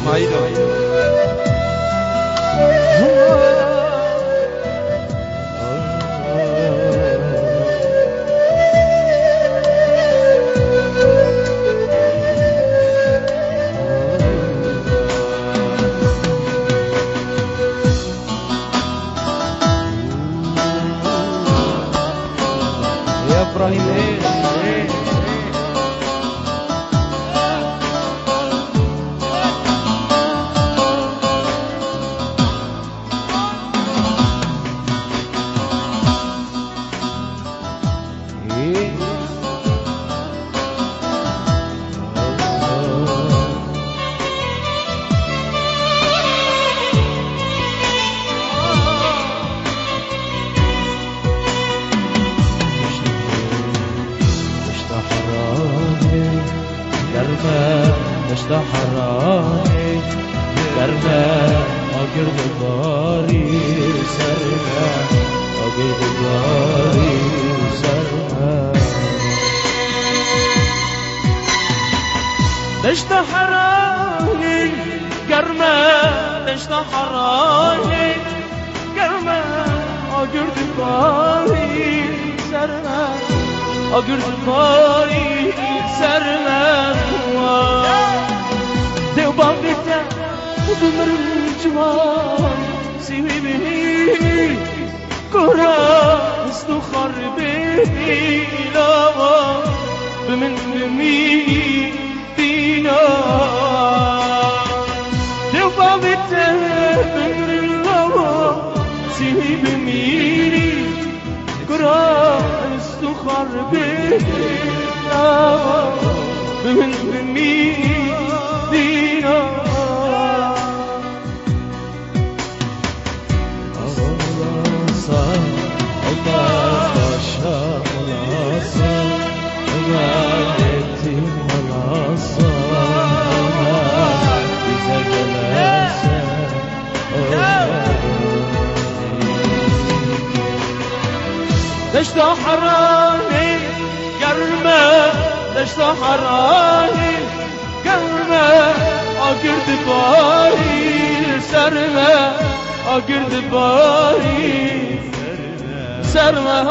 اسماعيل يا ابراهيم مشتا حراني درما اگر دباری سرما اگر دباری سرما مشتا حراني گرما مشتا حراني گرما اگر دباری سرما اگر دباری سرما بابتا وبمر الجوار سوي به كرة استخر به لا بمن بمي دينا بابتا بمر الجوار سوي بميري كرة استخر به لا بمن بمي دشتا حراني قرمة دشتا حراني قرمة أقرد باري سرمة أقرد باري سرمة